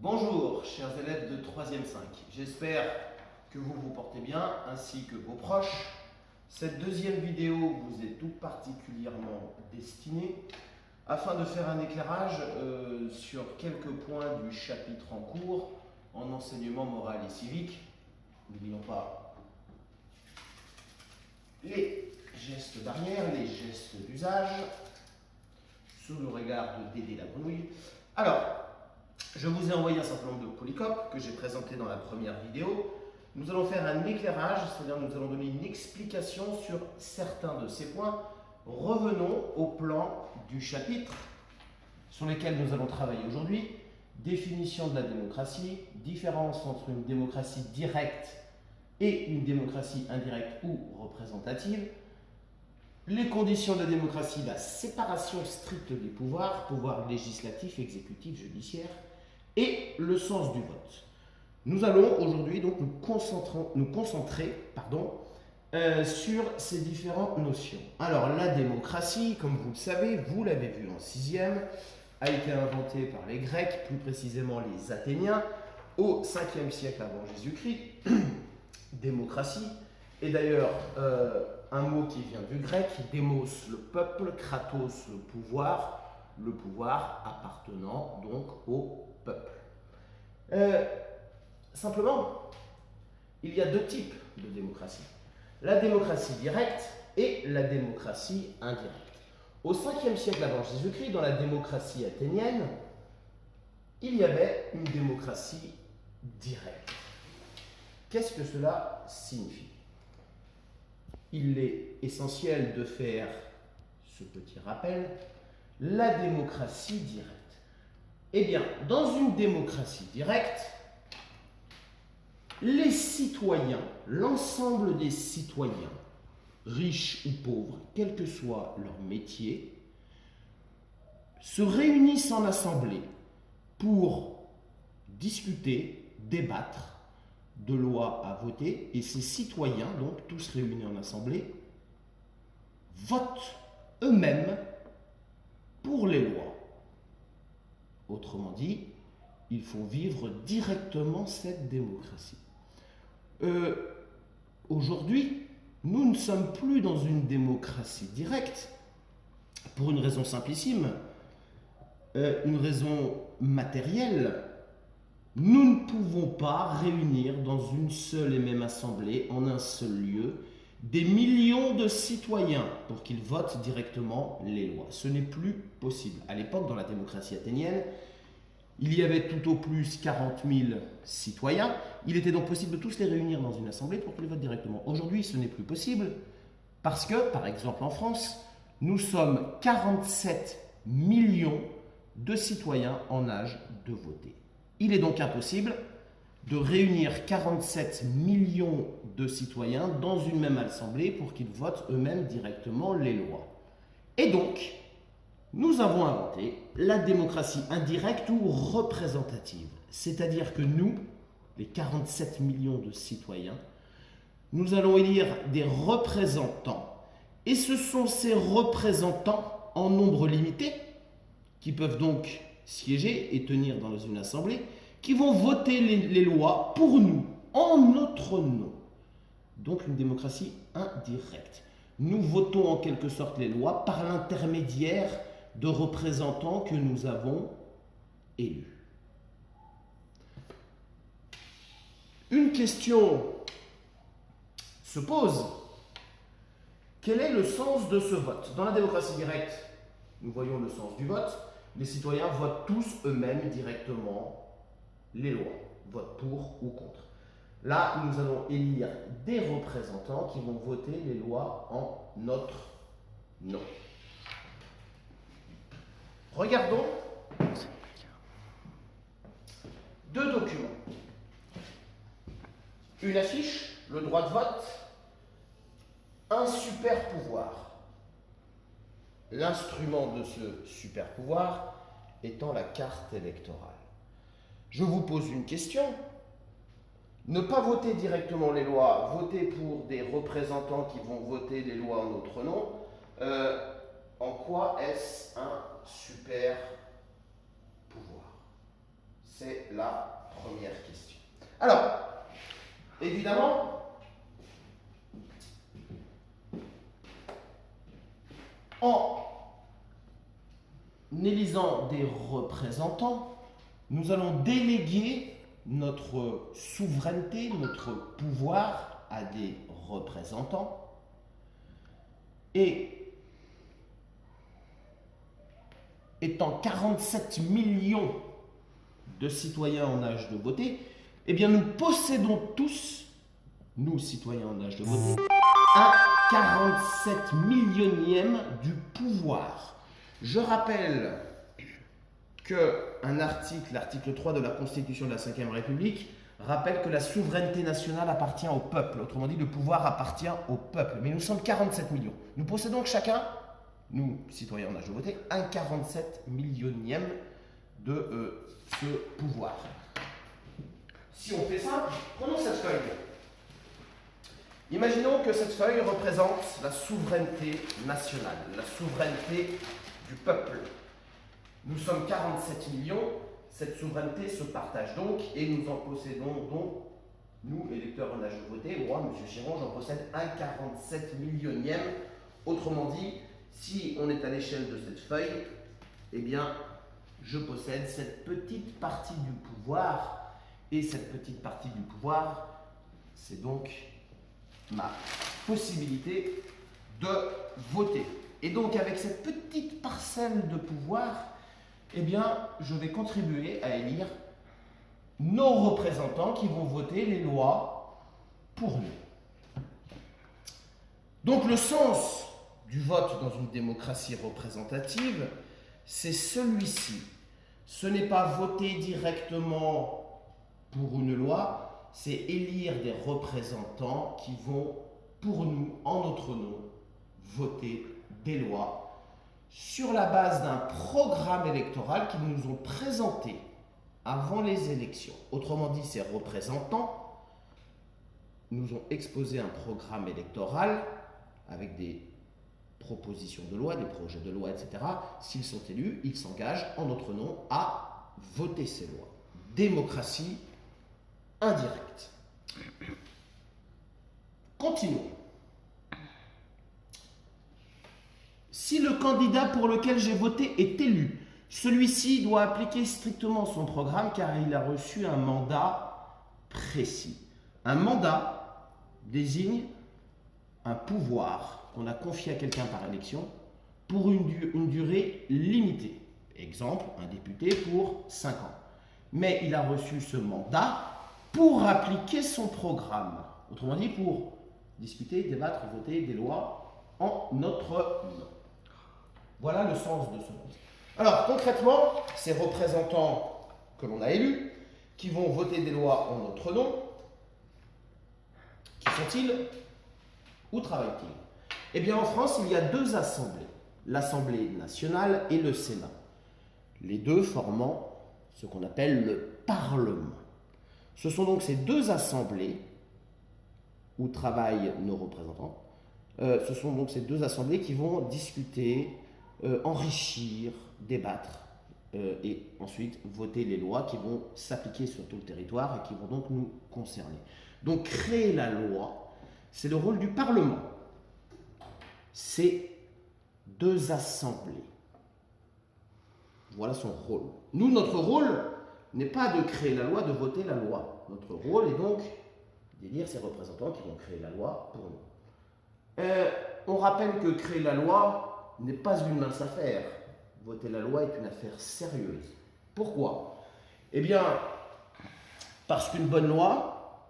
Bonjour, chers élèves de 3e 5. J'espère que vous vous portez bien, ainsi que vos proches. Cette deuxième vidéo vous est tout particulièrement destinée afin de faire un éclairage sur quelques points du chapitre en cours en enseignement moral et civique. N'oublions pas les gestes barrières, les gestes d'usage, sous le regard de Dédé la grenouille. Alors, je vous ai envoyé un certain nombre de polycopes que j'ai présentés dans la première vidéo. Nous allons faire un éclairage, c'est-à-dire nous allons donner une explication sur certains de ces points. Revenons au plan du chapitre sur lesquels nous allons travailler aujourd'hui. Définition de la démocratie, différence entre une démocratie directe et une démocratie indirecte ou représentative, les conditions de la démocratie, la séparation stricte des pouvoirs, pouvoir législatif, exécutif, judiciaire, et le sens du vote. Nous allons aujourd'hui donc nous concentrer sur ces différentes notions. Alors la démocratie, comme vous le savez, vous l'avez vu en 6e, a été inventée par les Grecs, plus précisément les Athéniens, au 5e siècle avant Jésus-Christ. Démocratie est d'ailleurs un mot qui vient du grec, démos le peuple, kratos le pouvoir appartenant donc au peuple. Simplement, il y a deux types de démocratie. La démocratie directe et la démocratie indirecte. Au 5e siècle avant Jésus-Christ, dans la démocratie athénienne, il y avait une démocratie directe. Qu'est-ce que cela signifie ? Il est essentiel de faire ce petit rappel. La démocratie directe. Eh bien, dans une démocratie directe, les citoyens, l'ensemble des citoyens, riches ou pauvres, quel que soit leur métier, se réunissent en assemblée pour discuter, débattre de lois à voter, et ces citoyens, donc tous réunis en assemblée, votent eux-mêmes pour les lois. Autrement dit, il faut vivre directement cette démocratie. Aujourd'hui, nous ne sommes plus dans une démocratie directe pour une raison simplissime, une raison matérielle. Nous ne pouvons pas réunir dans une seule et même assemblée, en un seul lieu, des millions de citoyens pour qu'ils votent directement les lois. Ce n'est plus possible. À l'époque, dans la démocratie athénienne, il y avait tout au plus 40 000 citoyens. Il était donc possible de tous les réunir dans une assemblée pour qu'ils votent directement. Aujourd'hui, ce n'est plus possible parce que, par exemple en France, nous sommes 47 millions de citoyens en âge de voter. Il est donc impossible de réunir 47 millions de citoyens dans une même assemblée pour qu'ils votent eux-mêmes directement les lois. Et donc, nous avons inventé la démocratie indirecte ou représentative. C'est-à-dire que nous, les 47 millions de citoyens, nous allons élire des représentants. Et ce sont ces représentants en nombre limité, qui peuvent donc siéger et tenir dans une assemblée, qui vont voter les lois pour nous, en notre nom. Donc une démocratie indirecte. Nous votons en quelque sorte les lois par l'intermédiaire de représentants que nous avons élus. Une question se pose. Quel est le sens de ce vote ? Dans la démocratie directe, nous voyons le sens du vote. Les citoyens votent tous eux-mêmes directement les lois, votent pour ou contre. Là, nous allons élire des représentants qui vont voter les lois en notre nom. Regardons deux documents. Une affiche, le droit de vote, un super pouvoir. L'instrument de ce super pouvoir étant la carte électorale. Je vous pose une question. Ne pas voter directement les lois, voter pour des représentants qui vont voter les lois en notre nom, en quoi est-ce un super pouvoir ? C'est la première question. Alors, évidemment, en élisant des représentants, nous allons déléguer notre souveraineté, notre pouvoir à des représentants. Et étant 47 millions de citoyens en âge de voter, eh bien nous possédons tous, nous citoyens en âge de voter, un 47 millionième du pouvoir. Je rappelle qu'un article, l'article 3 de la Constitution de la Ve République, rappelle que la souveraineté nationale appartient au peuple. Autrement dit, le pouvoir appartient au peuple. Mais nous sommes 47 millions. Nous possédons chacun, nous, citoyens en âge de voter, un 47 millionième de ce pouvoir. Si on fait ça, prenons cette feuille. Imaginons que cette feuille représente la souveraineté nationale, la souveraineté du peuple. Nous sommes 47 millions, cette souveraineté se partage donc et nous en possédons donc, nous, électeurs en âge de voter, moi, M. Chiron, j'en possède un 47 millionième. Autrement dit, si on est à l'échelle de cette feuille, eh bien, je possède cette petite partie du pouvoir. Et cette petite partie du pouvoir, c'est donc ma possibilité de voter. Et donc, avec cette petite parcelle de pouvoir, eh bien, je vais contribuer à élire nos représentants qui vont voter les lois pour nous. Donc, le sens du vote dans une démocratie représentative, c'est celui-ci. Ce n'est pas voter directement pour une loi, c'est élire des représentants qui vont, pour nous, en notre nom, voter des lois sur la base d'un programme électoral qu'ils nous ont présenté avant les élections. Autrement dit, ces représentants nous ont exposé un programme électoral avec des propositions de loi, des projets de loi, etc. S'ils sont élus, ils s'engagent en notre nom à voter ces lois. Démocratie indirecte. Continuons. Si le candidat pour lequel j'ai voté est élu, celui-ci doit appliquer strictement son programme car il a reçu un mandat précis. Un mandat désigne un pouvoir qu'on a confié à quelqu'un par élection pour une durée limitée. Exemple, un député pour 5 ans. Mais il a reçu ce mandat pour appliquer son programme. Autrement dit, pour discuter, débattre, voter des lois en notre nom. Voilà le sens de ce vote. Alors, concrètement, ces représentants que l'on a élus, qui vont voter des lois en notre nom, qui sont-ils? Où travaillent-ils? Eh bien, en France, il y a 2 assemblées, l'Assemblée nationale et le Sénat. Les deux formant ce qu'on appelle le Parlement. Ce sont donc ces 2 assemblées où travaillent nos représentants. Ce sont donc ces 2 assemblées qui vont discuter, enrichir, débattre et ensuite voter les lois qui vont s'appliquer sur tout le territoire et qui vont donc nous concerner. Donc créer la loi, c'est le rôle du Parlement. C'est 2 assemblées. Voilà son rôle. Nous, notre rôle n'est pas de créer la loi, de voter la loi. Notre rôle est donc d'élire ces représentants qui vont créer la loi pour nous. On rappelle que créer la loi n'est pas une mince affaire. Voter la loi est une affaire sérieuse. Pourquoi? Eh bien, parce qu'une bonne loi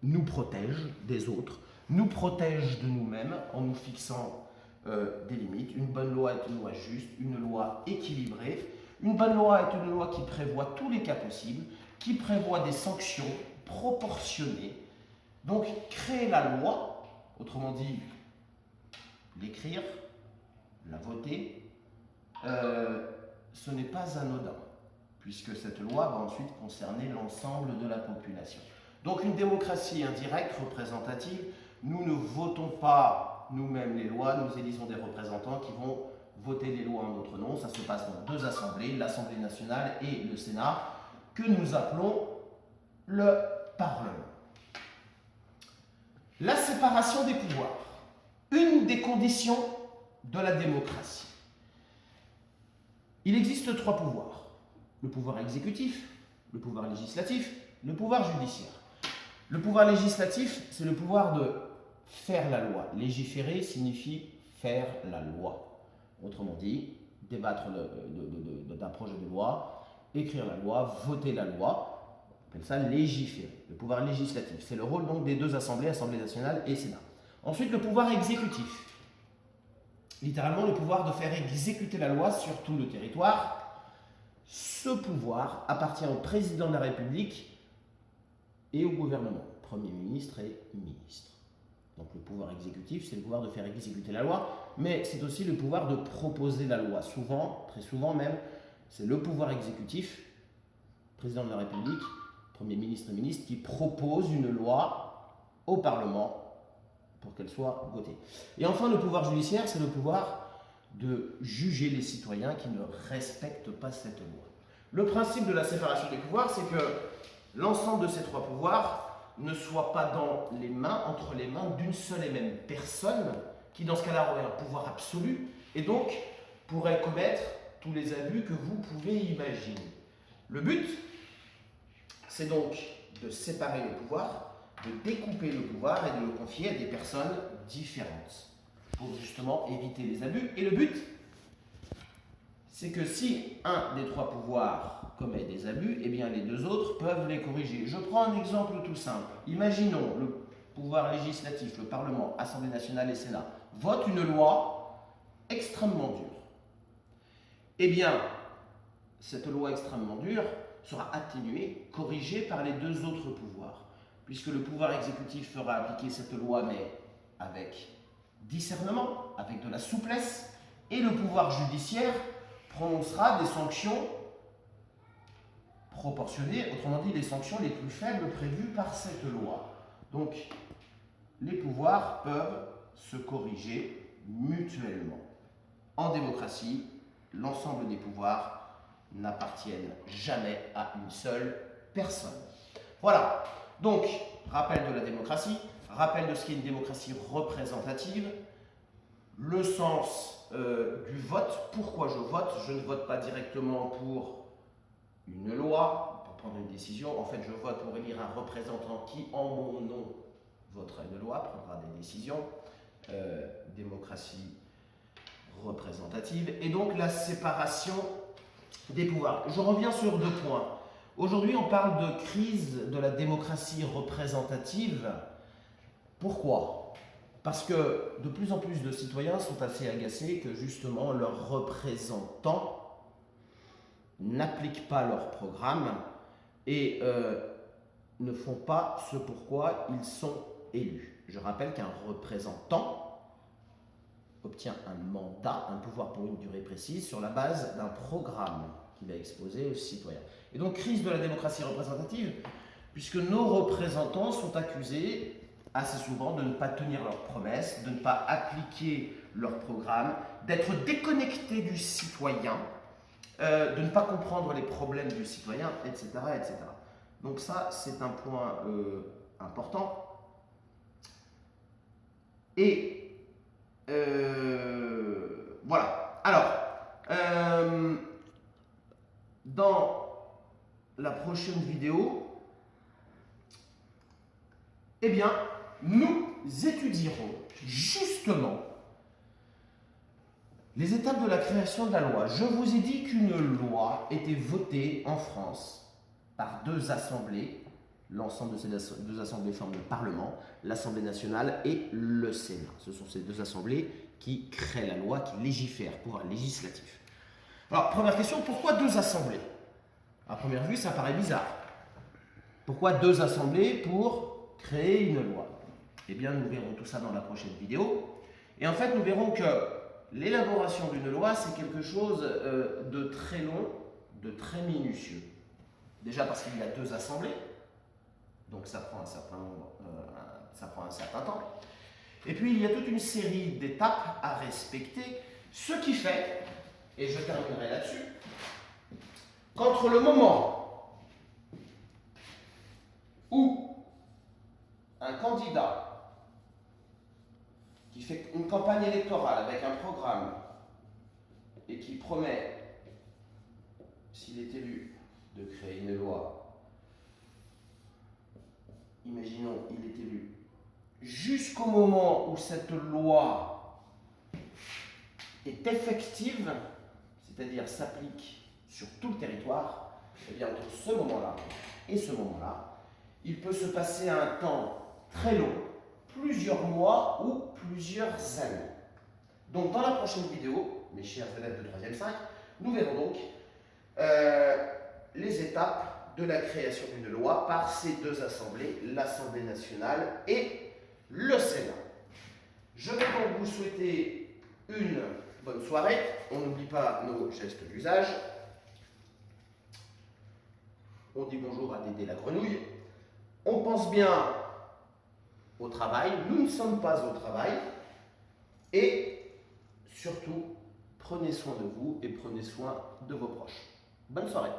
nous protège des autres, nous protège de nous-mêmes en nous fixant des limites. Une bonne loi est une loi juste, une loi équilibrée. Une bonne loi est une loi qui prévoit tous les cas possibles, qui prévoit des sanctions proportionnées. Donc, créer la loi, autrement dit, l'écrire, la voter, ce n'est pas anodin, puisque cette loi va ensuite concerner l'ensemble de la population. Donc, une démocratie indirecte, représentative, nous ne votons pas nous-mêmes les lois, nous élisons des représentants qui vont voter les lois en notre nom. Ça se passe dans 2 assemblées, l'Assemblée nationale et le Sénat, que nous appelons le Parlement. La séparation des pouvoirs, une des conditions de la démocratie. Il existe trois pouvoirs. Le pouvoir exécutif, le pouvoir législatif, le pouvoir judiciaire. Le pouvoir législatif, c'est le pouvoir de faire la loi. Légiférer signifie faire la loi. Autrement dit, débattre d'un projet de loi, écrire la loi, voter la loi, on appelle ça légiférer. Le pouvoir législatif, c'est le rôle donc des deux assemblées, Assemblée nationale et Sénat. Ensuite, le pouvoir exécutif. Littéralement, le pouvoir de faire exécuter la loi sur tout le territoire. Ce pouvoir appartient au président de la République et au gouvernement, Premier ministre et ministre. Donc le pouvoir exécutif, c'est le pouvoir de faire exécuter la loi, mais c'est aussi le pouvoir de proposer la loi. Souvent, très souvent même, c'est le pouvoir exécutif, président de la République, Premier ministre et ministre, qui propose une loi au Parlement pour qu'elle soit votée. Et enfin, le pouvoir judiciaire, c'est le pouvoir de juger les citoyens qui ne respectent pas cette loi. Le principe de la séparation des pouvoirs, c'est que l'ensemble de ces trois pouvoirs ne soit pas entre les mains d'une seule et même personne, qui dans ce cas-là aurait un pouvoir absolu, et donc pourrait commettre tous les abus que vous pouvez imaginer. Le but, c'est donc de séparer le pouvoir, de découper le pouvoir et de le confier à des personnes différentes, pour justement éviter les abus. Et le but, c'est que si un des trois pouvoirs commet des abus, eh bien les deux autres peuvent les corriger. Je prends un exemple tout simple. Imaginons le pouvoir législatif, le Parlement, Assemblée nationale et Sénat, vote une loi extrêmement dure. Eh bien, cette loi extrêmement dure sera atténuée, corrigée par les deux autres pouvoirs, puisque le pouvoir exécutif fera appliquer cette loi, mais avec discernement, avec de la souplesse, et le pouvoir judiciaire prononcera des sanctions proportionnées, autrement dit les sanctions les plus faibles prévues par cette loi. Donc, les pouvoirs peuvent se corriger mutuellement. En démocratie, l'ensemble des pouvoirs n'appartiennent jamais à une seule personne. Voilà, donc, rappel de la démocratie, rappel de ce qu'est une démocratie représentative, le sens du vote, pourquoi je vote. Je ne vote pas directement pour une loi, pour prendre une décision. En fait, je vote pour élire un représentant qui, en mon nom, votera une loi, prendra des décisions. Démocratie représentative. Et donc, la séparation des pouvoirs. Je reviens sur deux points. Aujourd'hui, on parle de crise de la démocratie représentative. Pourquoi ? Parce que de plus en plus de citoyens sont assez agacés que justement leurs représentants n'appliquent pas leur programme et ne font pas ce pourquoi ils sont élus. Je rappelle qu'un représentant obtient un mandat, un pouvoir pour une durée précise, sur la base d'un programme qu'il a exposé aux citoyens. Et donc, crise de la démocratie représentative, puisque nos représentants sont accusés assez souvent de ne pas tenir leurs promesses, de ne pas appliquer leur programme, d'être déconnectés du citoyen, de ne pas comprendre les problèmes du citoyen, etc. etc. Donc ça, c'est un point important. Et voilà. Alors, dans la prochaine vidéo, eh bien, nous étudierons justement les étapes de la création de la loi. Je vous ai dit qu'une loi était votée en France par deux assemblées. L'ensemble de ces deux assemblées forment le Parlement, l'Assemblée nationale et le Sénat. Ce sont ces deux assemblées qui créent la loi, qui légifèrent, pouvoir législatif. Alors, première question, pourquoi deux assemblées? À première vue, ça paraît bizarre. Pourquoi deux assemblées pour créer une loi? Eh bien, nous verrons tout ça dans la prochaine vidéo. Et en fait, nous verrons que l'élaboration d'une loi, c'est quelque chose de très long, de très minutieux. Déjà parce qu'il y a deux assemblées, donc ça prend un certain temps. Et puis, il y a toute une série d'étapes à respecter, ce qui fait, et je terminerai là-dessus, qu'entre le moment candidat qui fait une campagne électorale avec un programme et qui promet, s'il est élu, de créer une loi, imaginons il est élu, jusqu'au moment où cette loi est effective, c'est-à-dire s'applique sur tout le territoire, eh bien entre ce moment-là et ce moment-là, il peut se passer un temps très long, plusieurs mois ou plusieurs années. Donc dans la prochaine vidéo, mes chers élèves de 3e 5, nous verrons donc les étapes de la création d'une loi par ces deux assemblées, l'Assemblée nationale et le Sénat. Je vais donc vous souhaiter une bonne soirée. On n'oublie pas nos gestes d'usage. On dit bonjour à Dédé la grenouille. On pense bien au travail. Nous ne sommes pas au travail. Et surtout, prenez soin de vous et prenez soin de vos proches. Bonne soirée.